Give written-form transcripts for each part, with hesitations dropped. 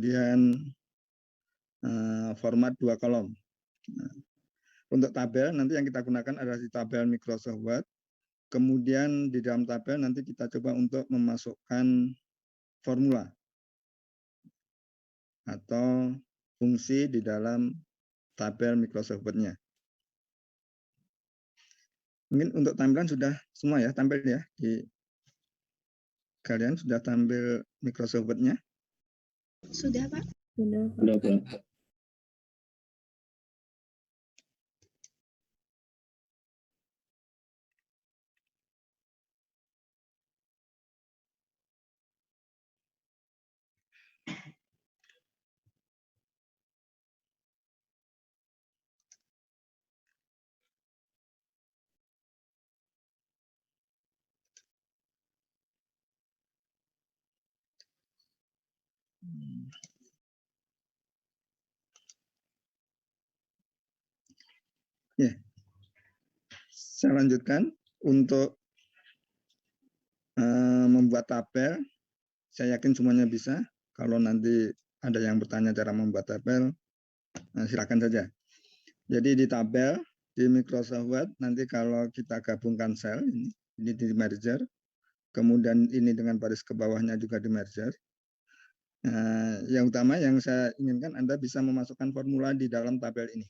kemudian format 2 kolom. Nah, untuk tabel nanti yang kita gunakan adalah di tabel Microsoft Word. Kemudian di dalam tabel nanti kita coba untuk memasukkan formula atau fungsi di dalam tabel Microsoft Word-nya. Mungkin untuk tampilan sudah semua ya, tampil ya. Kalian sudah tampil Microsoft Word-nya? Sudah, Pak. Sudah, Pak. Ya. Saya lanjutkan untuk membuat tabel. Saya yakin semuanya bisa. Kalau nanti ada yang bertanya cara membuat tabel, silakan saja. Jadi di tabel di Microsoft Word nanti kalau kita gabungkan sel ini di merger, kemudian ini dengan baris ke bawahnya juga di merger. Yang utama yang saya inginkan Anda bisa memasukkan formula di dalam tabel ini.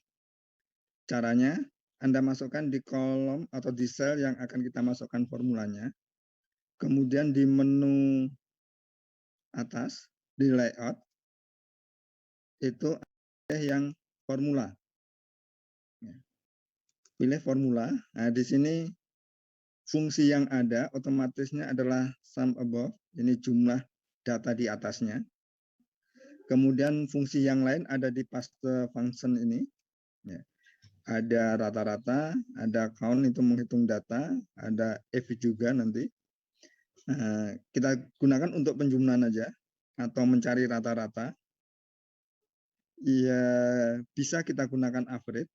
Caranya Anda masukkan di kolom atau di sel yang akan kita masukkan formulanya. Kemudian di menu atas di layout itu ada yang formula. Pilih formula. Nah, di sini fungsi yang ada otomatisnya adalah sum above. Ini jumlah data di atasnya. Kemudian fungsi yang lain ada di paste function ini. Ada rata-rata, ada count itu menghitung data, ada if juga nanti. Kita gunakan untuk penjumlahan aja atau mencari rata-rata. Ya bisa kita gunakan average.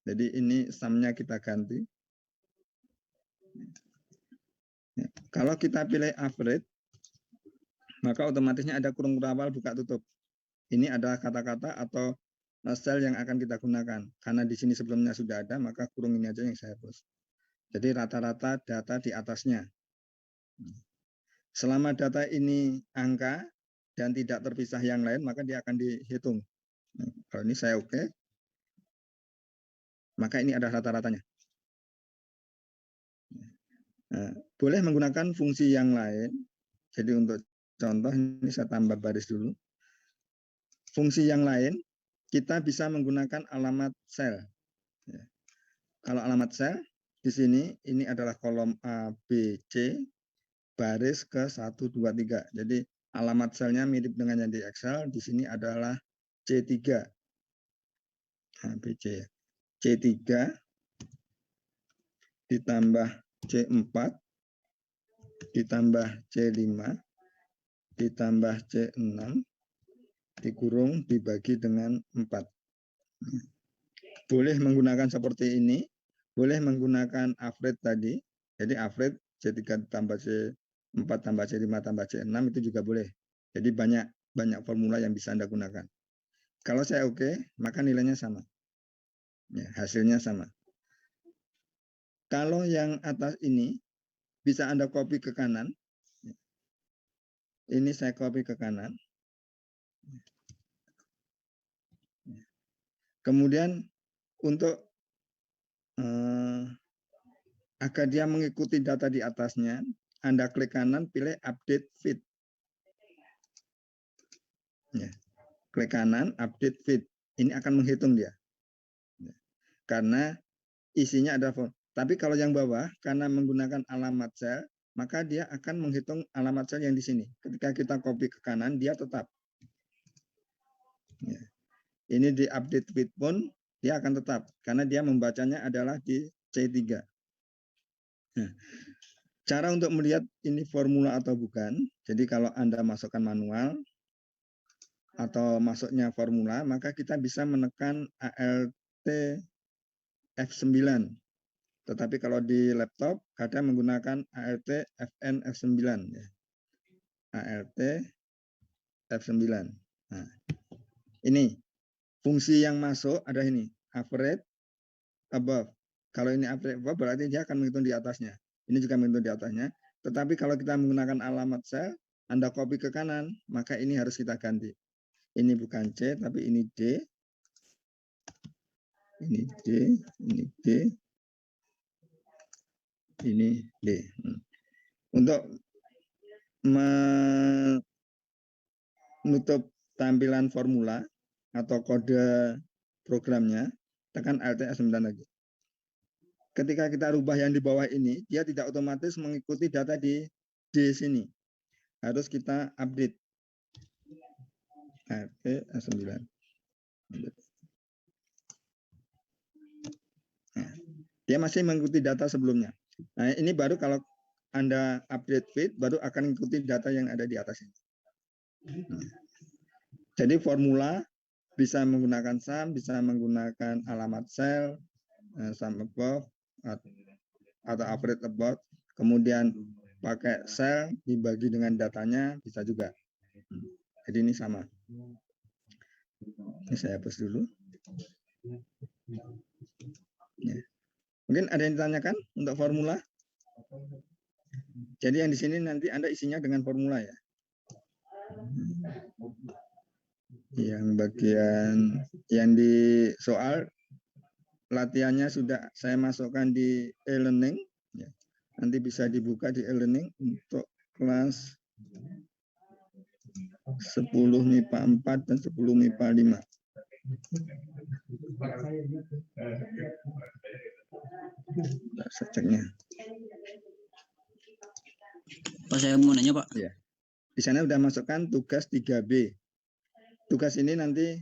Jadi ini sum-nya kita ganti. Kalau kita pilih average, maka otomatisnya ada kurung kurang buka tutup. Ini adalah kata-kata atau sel yang akan kita gunakan. Karena di sini sebelumnya sudah ada, maka kurung ini aja yang saya hapus. Jadi rata-rata data di atasnya. Selama data ini angka dan tidak terpisah yang lain, maka dia akan dihitung. Kalau ini saya oke, maka ini adalah rata-ratanya. Boleh menggunakan fungsi yang lain. Jadi untuk contoh ini saya tambah baris dulu. Fungsi yang lain, kita bisa menggunakan alamat sel. Kalau alamat sel, di sini ini adalah kolom A, B, C, baris ke 1, 2, 3. Jadi alamat selnya mirip dengan yang di Excel, di sini adalah C3. Nah, BC. C3 ditambah C4, ditambah C5, ditambah C6, dikurung dibagi dengan 4. Boleh menggunakan seperti ini, boleh menggunakan average tadi. Jadi average C3 tambah C4 tambah C5 tambah C6 itu juga boleh. Jadi banyak formula yang bisa Anda gunakan. Kalau saya oke, maka nilainya sama. Ya, hasilnya sama. Kalau yang atas ini bisa Anda copy ke kanan. Ini saya copy ke kanan. Kemudian untuk agar dia mengikuti data di atasnya, Anda klik kanan, pilih update fit. Ya. Klik kanan, update fit. Ini akan menghitung dia. Ya. Karena isinya ada form. Tapi kalau yang bawah, karena menggunakan alamat sel, maka dia akan menghitung alamat sel yang di sini. Ketika kita copy ke kanan, dia tetap. Ya. Ini di update fit pun, dia akan tetap. Karena dia membacanya adalah di C3. Nah, cara untuk melihat ini formula atau bukan, jadi kalau Anda masukkan manual atau masuknya formula, maka kita bisa menekan ALT F9. Tetapi kalau di laptop, kadang menggunakan ALT FN F9. Ya. ALT F9. Nah, ini fungsi yang masuk ada ini, average above. Kalau ini average above berarti dia akan menghitung di atasnya. Ini juga menghitung di atasnya. Tetapi kalau kita menggunakan alamat sel, Anda copy ke kanan, maka ini harus kita ganti. Ini bukan C, tapi ini D. Ini D, ini D, ini D. Untuk menutup tampilan formula atau kode programnya, tekan Alt F9 lagi. Ketika kita rubah yang di bawah ini, dia tidak otomatis mengikuti data di sini. Harus kita update. Alt F9. Nah, dia masih mengikuti data sebelumnya. Nah, ini baru kalau Anda update feed, baru akan mengikuti data yang ada di atas ini. Nah, jadi formula bisa menggunakan sum, bisa menggunakan alamat sel, sum above, atau average above, kemudian pakai sel dibagi dengan datanya, bisa juga. Jadi ini sama. Ini saya hapus dulu. Ya. Mungkin ada yang ditanyakan untuk formula? Jadi yang di sini nanti Anda isinya dengan formula ya. Yang bagian yang di soal latihannya sudah saya masukkan di e-learning. Ya. Nanti bisa dibuka di e-learning untuk kelas 10 MIPA 4 dan 10 MIPA 5. Saya ceknya. Pak, saya mau nanya, Pak. Ya. Di sana sudah masukkan tugas 3B. Tugas ini nanti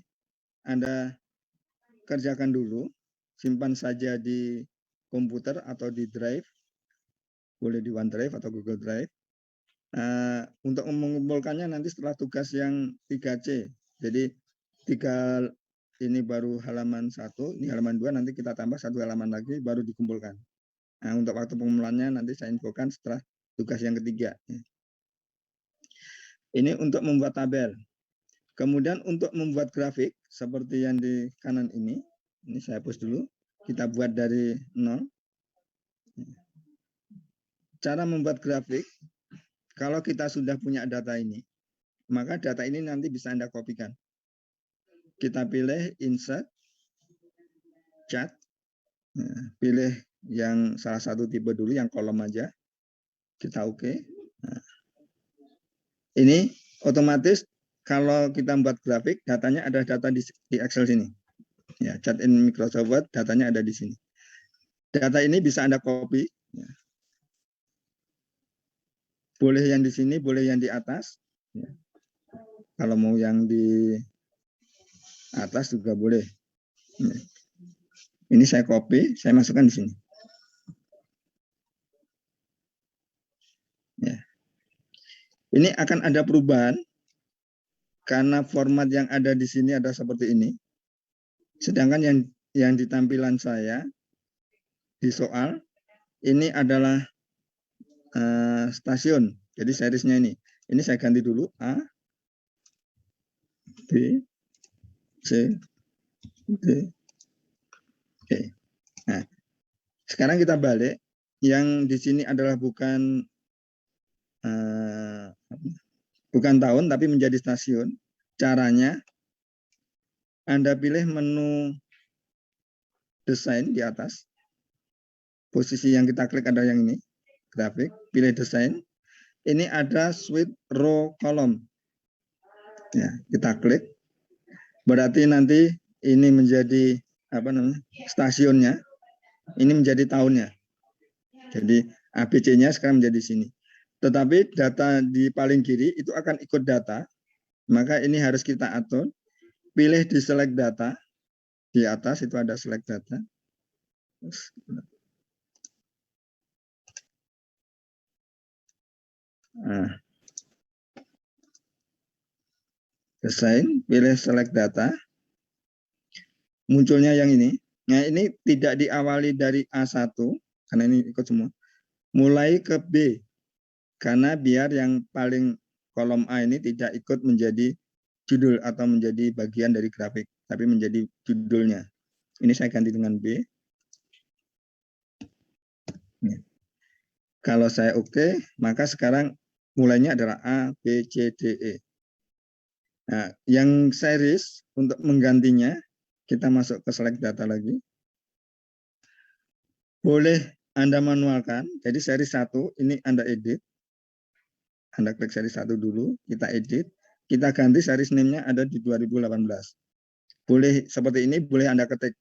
Anda kerjakan dulu, simpan saja di komputer atau di drive, boleh di OneDrive atau Google Drive. Untuk mengumpulkannya nanti setelah tugas yang 3C. Jadi 3 ini baru halaman 1, ini halaman 2, nanti kita tambah 1 halaman lagi baru dikumpulkan. Nah, untuk waktu pengumpulannya nanti saya infokan setelah tugas yang ketiga. Ini untuk membuat tabel. Kemudian untuk membuat grafik seperti yang di kanan ini saya hapus dulu. Kita buat dari 0. Cara membuat grafik, kalau kita sudah punya data ini, maka data ini nanti bisa Anda kopikan. Kita pilih insert, chart, pilih yang salah satu tipe dulu, yang kolom aja. Kita oke. Nah, ini otomatis kalau kita membuat grafik, datanya ada data di Excel sini. Ya, chart in Microsoft Word, datanya ada di sini. Data ini bisa Anda copy. Ya. Boleh yang di sini, boleh yang di atas. Ya. Kalau mau yang di atas juga boleh. Ya. Ini saya copy, saya masukkan di sini. Ya. Ini akan ada perubahan karena format yang ada di sini ada seperti ini. Sedangkan yang di tampilan saya di soal ini adalah stasiun. Jadi seriesnya ini. Ini saya ganti dulu A, B, C, D, E. Nah, sekarang kita balik. Yang di sini adalah bukan tahun tapi menjadi stasiun. Caranya Anda pilih menu desain di atas. Posisi yang kita klik ada yang ini, grafik, pilih desain. Ini ada switch row column. Ya, kita klik. Berarti nanti ini menjadi stasiunnya. Ini menjadi tahunnya. Jadi ABC-nya sekarang menjadi sini. Tetapi data di paling kiri itu akan ikut data. Maka ini harus kita atur. Pilih di select data. Di atas itu ada select data. Nah. Desain, pilih select data. Munculnya yang ini. Nah, ini tidak diawali dari A1 karena ini ikut semua. Mulai ke B. Karena biar yang paling kolom A ini tidak ikut menjadi judul atau menjadi bagian dari grafik, tapi menjadi judulnya. Ini saya ganti dengan B. Kalau saya oke, maka sekarang mulainya adalah A, B, C, D, E. Nah, yang series untuk menggantinya, kita masuk ke select data lagi. Boleh Anda manualkan, jadi seri 1 ini Anda edit. Anda klik seri 1 dulu, kita edit. Kita ganti series name-nya ada di 2018. Boleh seperti ini, boleh Anda ketik.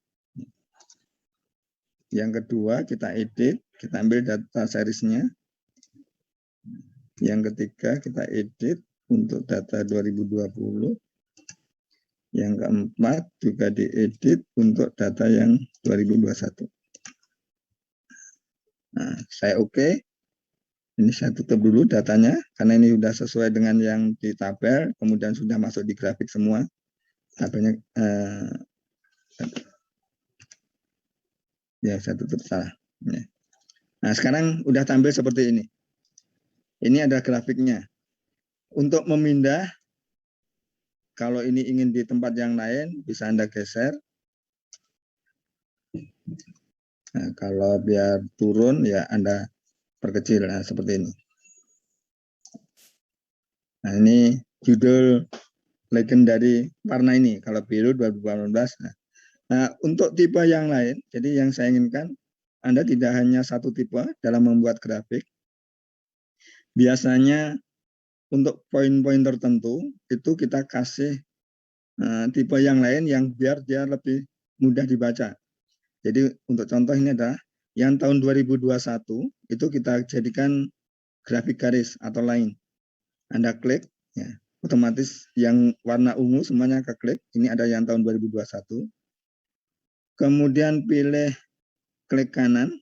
Yang kedua, kita edit, kita ambil data seriesnya. Yang ketiga, kita edit untuk data 2020. Yang keempat, juga diedit untuk data yang 2021. Nah, saya oke. Ini saya tutup dulu datanya, karena ini sudah sesuai dengan yang di tabel, kemudian sudah masuk di grafik semua. Tabelnya, ya saya tutup salah. Nah, sekarang udah tampil seperti ini. Ini ada grafiknya. Untuk memindah, kalau ini ingin di tempat yang lain, bisa Anda geser. Nah, kalau biar turun, ya Anda perkecil, nah, seperti ini. Nah, ini judul legendary warna ini. Kalau biru 2018. Nah, untuk tipe yang lain, jadi yang saya inginkan, Anda tidak hanya satu tipe dalam membuat grafik. Biasanya untuk poin-poin tertentu, itu kita kasih tipe yang lain yang biar dia lebih mudah dibaca. Jadi untuk contoh ini adalah yang tahun 2021 itu kita jadikan grafik garis atau line. Anda klik, ya, otomatis yang warna ungu semuanya keklik. Ini ada yang tahun 2021. Kemudian pilih klik kanan,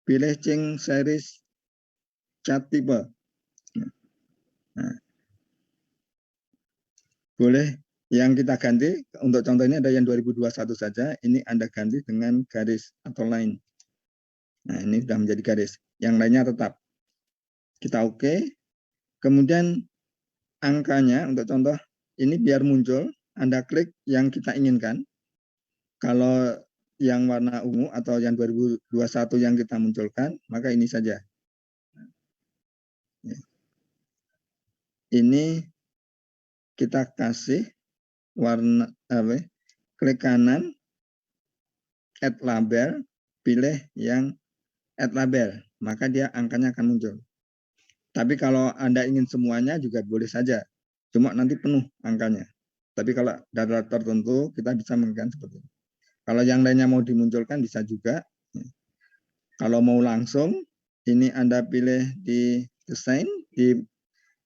pilih change series chart type. Nah, boleh yang kita ganti, untuk contoh ini ada yang 2021 saja, ini Anda ganti dengan garis atau line. Nah, ini sudah menjadi garis. Yang lainnya tetap. Kita oke. Kemudian angkanya, untuk contoh, ini biar muncul, Anda klik yang kita inginkan. Kalau yang warna ungu atau yang 2021 yang kita munculkan, maka ini saja. Ini kita kasih warna klik kanan, add label, pilih yang add label, maka dia angkanya akan muncul. Tapi kalau Anda ingin semuanya juga boleh saja, cuma nanti penuh angkanya. Tapi kalau data tertentu kita bisa mengganti seperti ini. Kalau yang lainnya mau dimunculkan bisa juga. Kalau mau langsung, ini Anda pilih di desain, di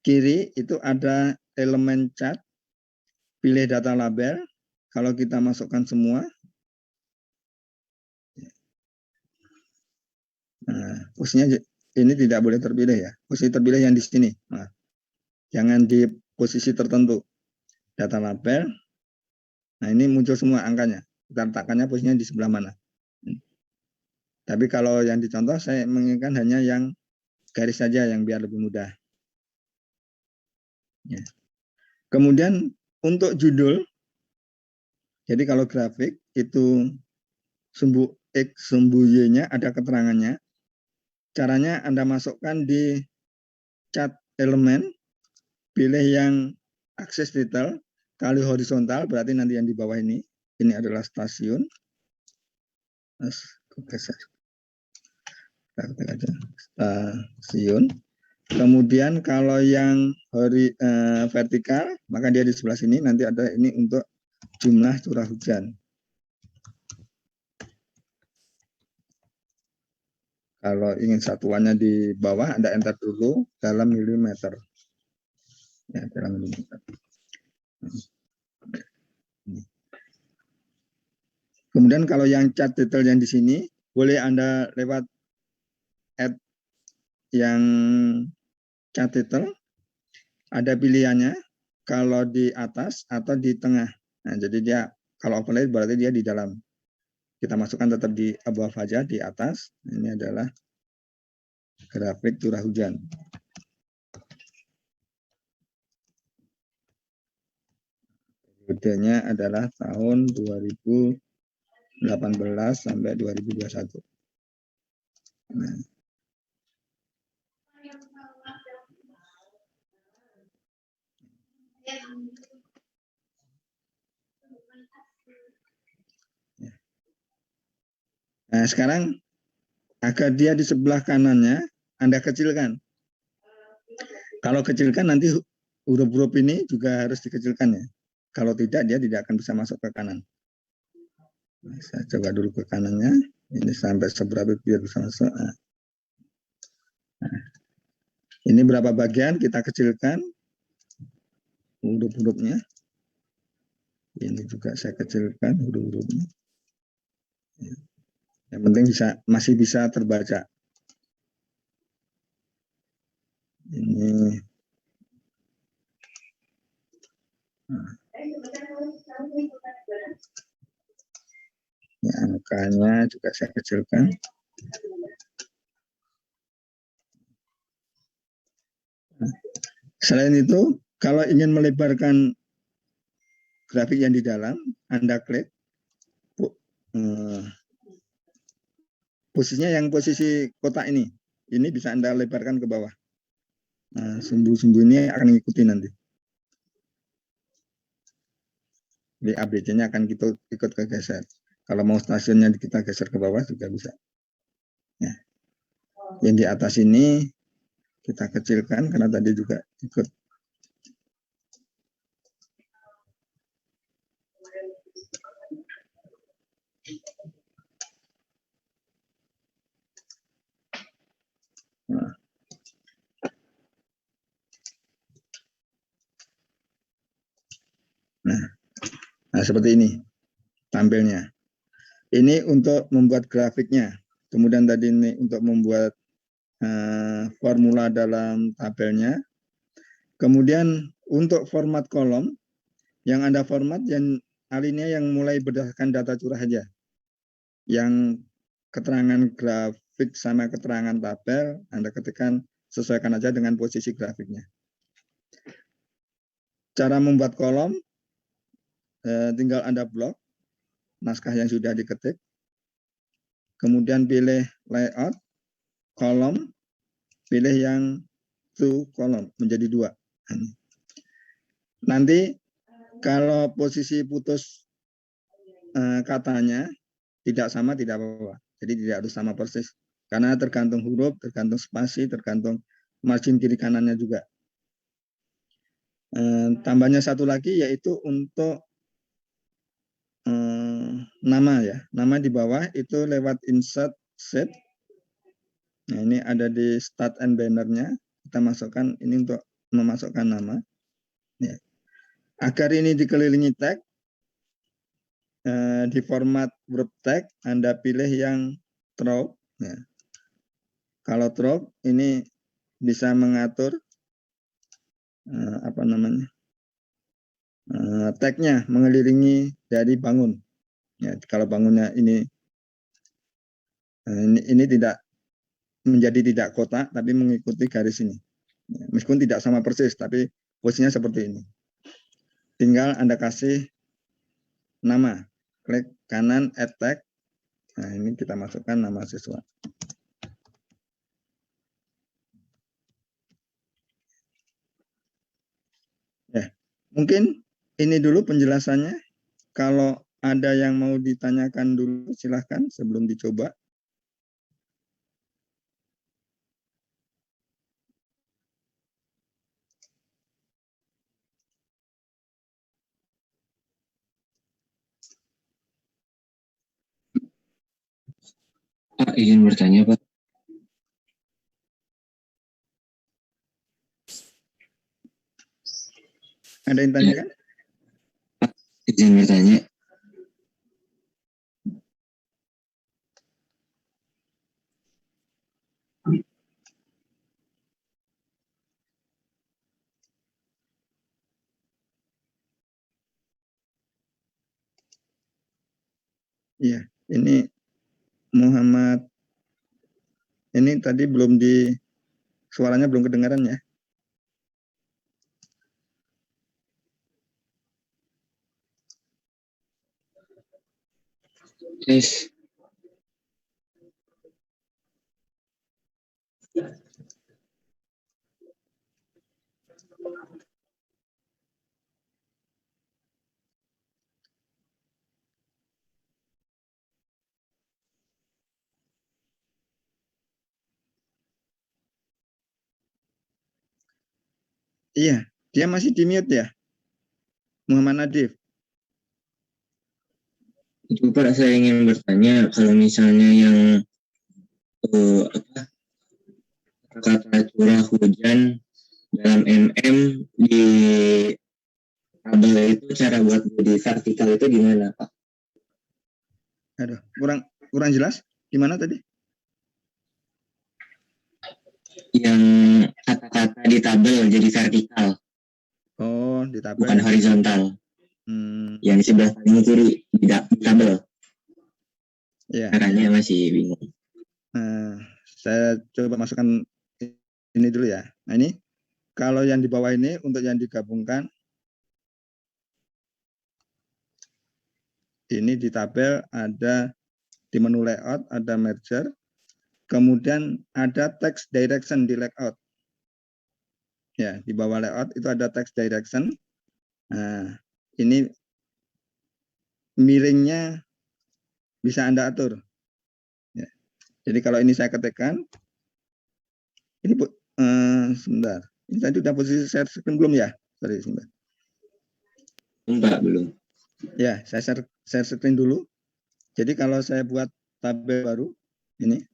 kiri itu ada elemen chart, pilih data label. Kalau kita masukkan semua, nah, posisinya ini tidak boleh terpilih ya. Posisi terpilih yang di sini. Nah, jangan di posisi tertentu. Data label. Nah, ini muncul semua angkanya. Kita letakkannya posisinya di sebelah mana. Tapi kalau yang dicontoh, saya menginginkan hanya yang garis saja yang biar lebih mudah. Ya. Kemudian untuk judul, jadi kalau grafik itu sumbu X, sumbu Y-nya ada keterangannya. Caranya Anda masukkan di chart elemen, pilih yang akses detail, kali horizontal, berarti nanti yang di bawah ini adalah stasiun. Stasiun. Kemudian kalau yang vertikal, maka dia di sebelah sini, nanti ada ini untuk jumlah curah hujan. Kalau ingin satuannya di bawah, Anda enter dulu dalam milimeter. Ya, dalam milimeter. Kemudian kalau yang chart detail yang di sini, boleh Anda lewat add yang chart detail. Ada pilihannya kalau di atas atau di tengah. Nah, jadi dia kalau overlay berarti dia di dalam. Kita masukkan tetap di above saja di atas. Ini adalah grafik curah hujan. Periodenya adalah tahun 2018 sampai 2021. Nah, nah, sekarang agar dia di sebelah kanannya Anda kecilkan. Kalau kecilkan nanti huruf-huruf ini juga harus dikecilkan ya. Kalau tidak dia tidak akan bisa masuk ke kanan. Nah, saya coba dulu ke kanannya. Ini sampai seberapa biar bisa masuk. Nah, ini berapa bagian kita kecilkan huruf-hurufnya. Ini juga saya kecilkan huruf-hurufnya. Yang penting masih bisa terbaca. Ini ya, angkanya juga saya kecilkan. Selain itu, kalau ingin melebarkan grafik yang di dalam, Anda klik posisinya yang posisi kotak ini. Ini bisa Anda lebarkan ke bawah. Nah, sumbu-sumbu ini akan mengikuti nanti. Jadi ABC-nya akan kita ikut kegeser. Kalau mau stasiunnya kita geser ke bawah juga bisa. Ya. Yang di atas ini kita kecilkan karena tadi juga ikut. Nah, seperti ini tampilnya. Ini untuk membuat grafiknya. Kemudian tadi ini untuk membuat formula dalam tabelnya. Kemudian untuk format kolom, yang Anda format yang alinea yang mulai berdasarkan data curah saja. Yang keterangan grafik sama keterangan tabel, Anda ketikkan sesuaikan aja dengan posisi grafiknya. Cara membuat kolom, tinggal Anda blok naskah yang sudah diketik, kemudian pilih layout, kolom, pilih yang to kolom, menjadi 2. Nanti kalau posisi putus katanya tidak sama, tidak apa-apa. Jadi tidak harus sama persis. Karena tergantung huruf, tergantung spasi, tergantung margin kiri kanannya juga. Tambahnya satu lagi yaitu untuk nama ya. Nama di bawah itu lewat insert set. Nah, ini ada di start and banner-nya. Kita masukkan ini untuk memasukkan nama. Ya. Agar ini dikelilingi tag, di format word tag, Anda pilih yang throw. Ya. Kalau throw ini bisa mengatur tagnya mengelilingi dari bangun. Ya, kalau bangunnya ini tidak menjadi tidak kotak, tapi mengikuti garis ini. Ya, meskipun tidak sama persis, tapi posisinya seperti ini. Tinggal Anda kasih nama, klik kanan add tag. Nah, ini kita masukkan nama siswa. Ya, mungkin ini dulu penjelasannya. Kalau ada yang mau ditanyakan dulu, silahkan sebelum dicoba. Pak, izin bertanya, Pak. Ada yang tanyakan? Izin bertanya. Iya, ini Muhammad. Ini tadi suaranya belum kedengaran ya. Tes. Iya, dia masih di mute ya, Muhammad Nadif. Itu Pak, saya ingin bertanya kalau misalnya yang kata curah hujan dalam mm di tabel itu cara buat jadi vertikal itu gimana Pak? Aduh, kurang jelas. Gimana tadi? Yang kata-kata di tabel jadi vertikal, Oh, di tabel. bukan horizontal. Yang di sebelah paling kiri di tabel. Ya. Caranya masih bingung. Saya coba masukkan ini dulu ya. Nah ini, kalau yang di bawah ini untuk yang digabungkan, ini di tabel ada di menu layout, ada merger, kemudian ada text direction di layout. Ya, di bawah layout itu ada text direction. Nah, ini miringnya bisa Anda atur. Ya. Jadi kalau ini saya ketikkan, ini sebentar. Ini tadi udah posisi share screen belum ya? Sorry, sebentar. Enggak, belum. Ya, saya share screen dulu. Jadi kalau saya buat tabel baru, ini.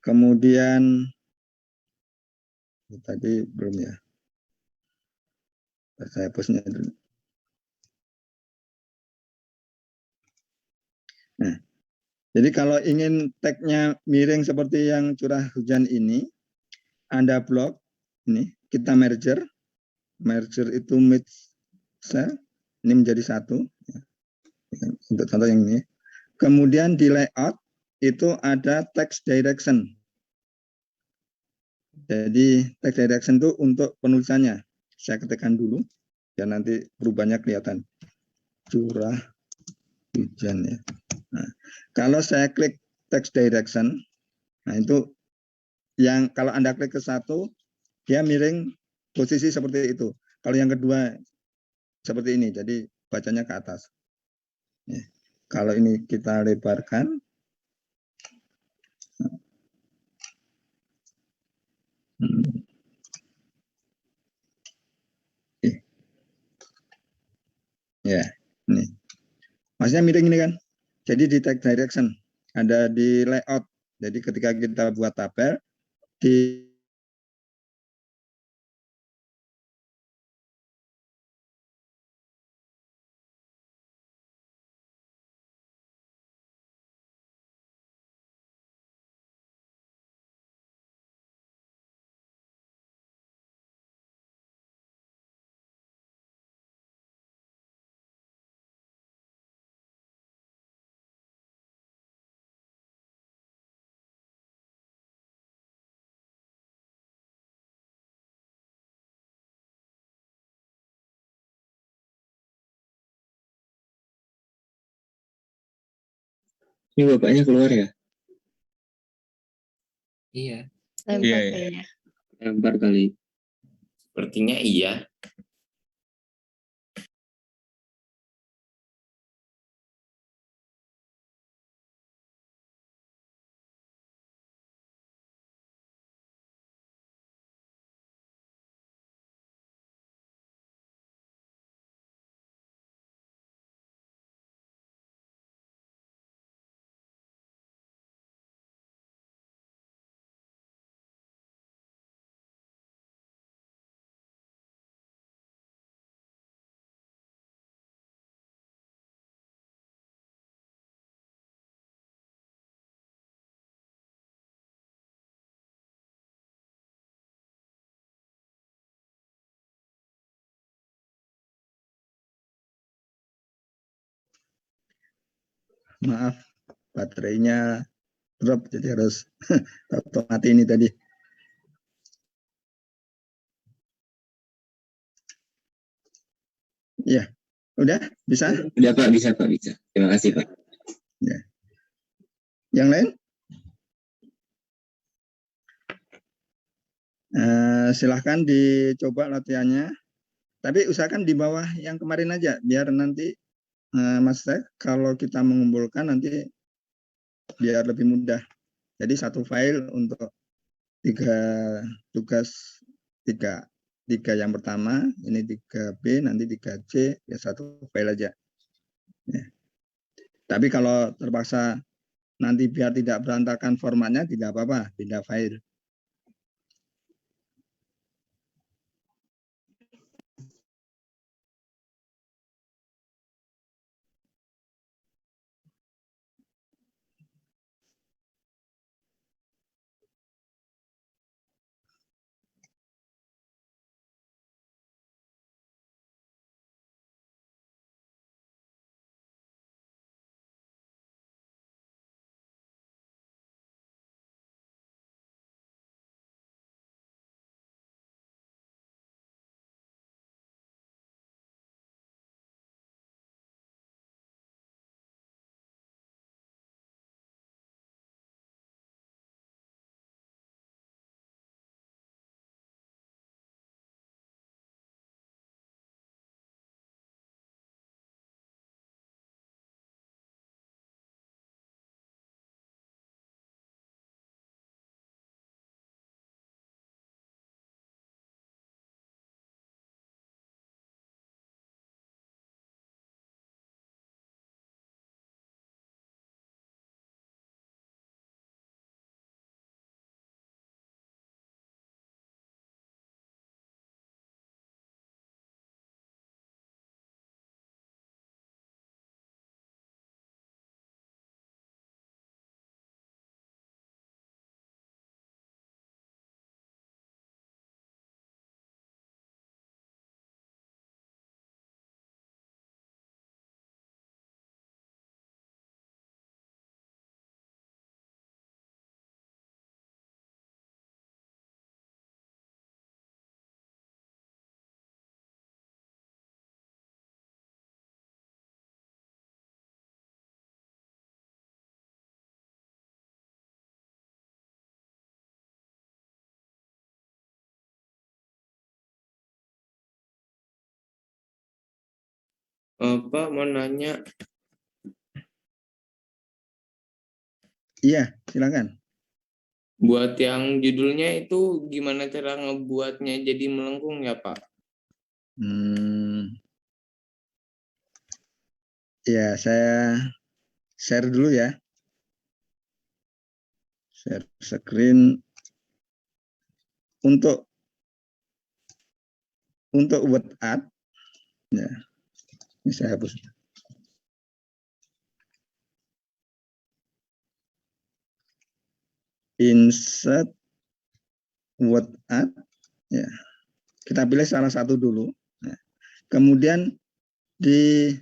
Kemudian, tadi belum ya. Saya hapusnya dulu. Nah, jadi kalau ingin tag-nya miring seperti yang curah hujan ini, Anda blok, ini kita merger. Merger itu merge cell, ini menjadi satu. Untuk contoh yang ini. Kemudian di layout itu ada text direction. Jadi text direction itu untuk penulisannya. Saya ketikkan dulu, ya nanti perubahannya kelihatan. Curah hujan ya. Nah, kalau saya klik text direction, nah itu yang kalau Anda klik ke satu, dia miring posisi seperti itu. Kalau yang kedua seperti ini, jadi bacanya ke atas. Ya. Kalau ini kita lebarkan, ya, ini. Maksudnya miring ini kan. Jadi di text direction, ada di layout. Jadi ketika kita buat tabel, di Ini bapaknya keluar ya? Iya. Lempar Iya, ya. kayaknya. Lempar kali. Sepertinya iya. maaf, baterainya drop, jadi harus mati ini tadi. Ya, Udah bisa? Udah Pak, bisa Pak, bisa. Terima kasih Pak. Ya. Yang lain? Silahkan dicoba latihannya. Tapi usahakan di bawah yang kemarin aja, biar nanti Mas Tek, kalau kita mengumpulkan nanti biar lebih mudah. Jadi satu file untuk 3 tugas, 3 yang pertama, ini 3B, nanti 3C, ya satu file aja. Ya. Tapi kalau terpaksa nanti biar tidak berantakan formatnya, tidak apa-apa, pindah file. Pak mau nanya, Iya, silakan. buat yang judulnya itu gimana cara ngebuatnya jadi melengkung ya Pak? Ya, saya share dulu ya. Share screen untuk WhatsApp. Ya, ini saya hapus. Insert WhatsApp. Ya, kita pilih salah satu dulu. Nah, kemudian di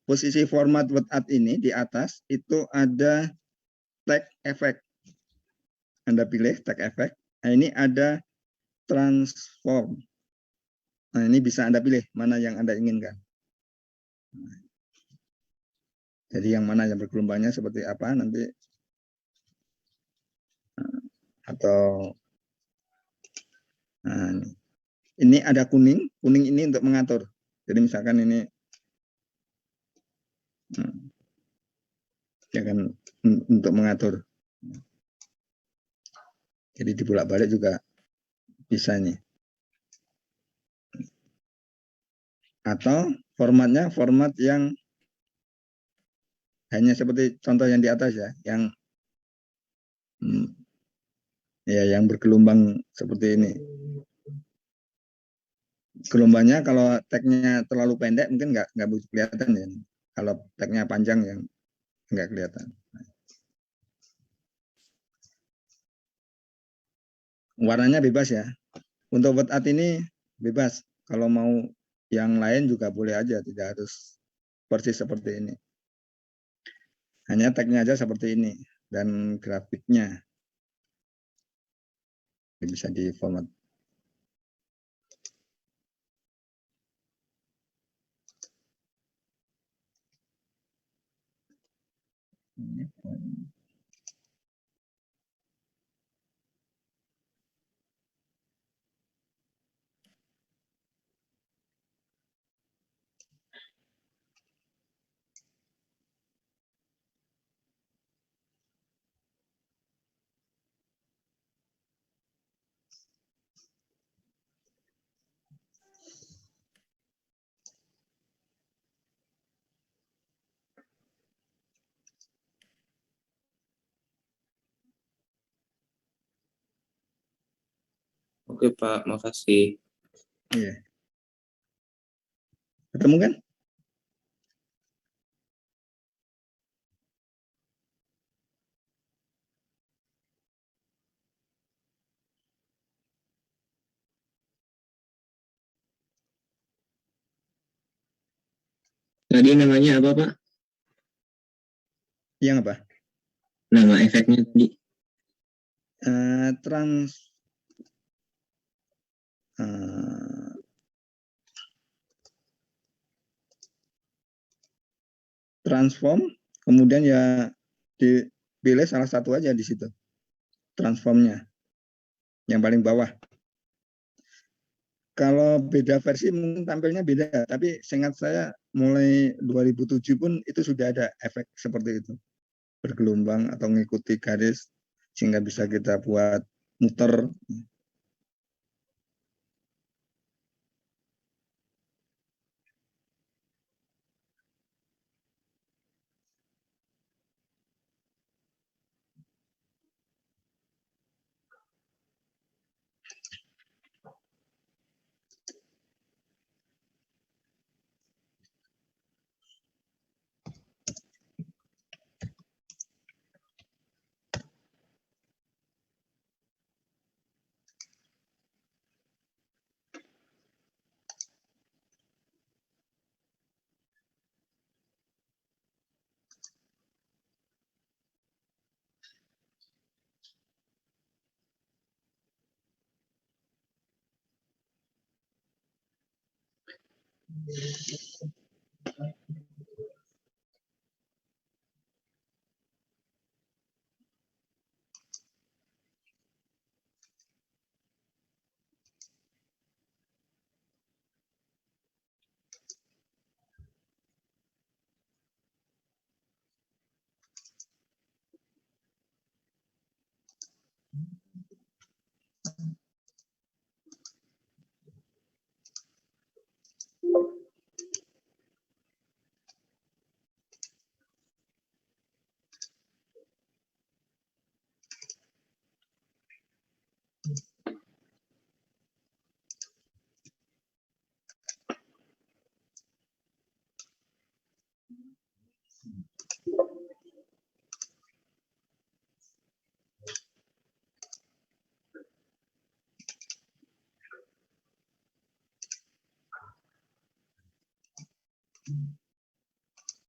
posisi format WhatsApp ini di atas itu ada tag effect. Anda pilih tag effect. Nah, ini ada transform. Nah, ini bisa Anda pilih mana yang Anda inginkan. Jadi yang mana yang bergelombangnya seperti apa nanti, atau nah, ini ada kuning ini untuk mengatur. Jadi misalkan ini ya kan untuk mengatur. Jadi dibolak-balik juga bisa nih. Atau formatnya format yang hanya seperti contoh yang di atas ya, yang yang bergelombang seperti ini. Gelombangnya kalau tagnya terlalu pendek mungkin nggak begitu kelihatan ya. Kalau tagnya panjang yang nggak kelihatan. Warnanya bebas ya. Untuk WhatsApp ini bebas. Kalau mau yang lain juga boleh aja, tidak harus persis seperti ini. Hanya tagnya aja seperti ini dan grafiknya bisa di format. Oke Pak, makasih. Iya. Ketemu kan? Tadi namanya apa, Pak? Yang apa? Nama efeknya tadi. Trans transform, kemudian ya dipilih salah satu aja di situ. Transformnya yang paling bawah. Kalau beda versi mungkin tampilnya beda, tapi seingat saya mulai 2007 pun itu sudah ada efek seperti itu. Bergelombang atau mengikuti garis sehingga bisa kita buat muter.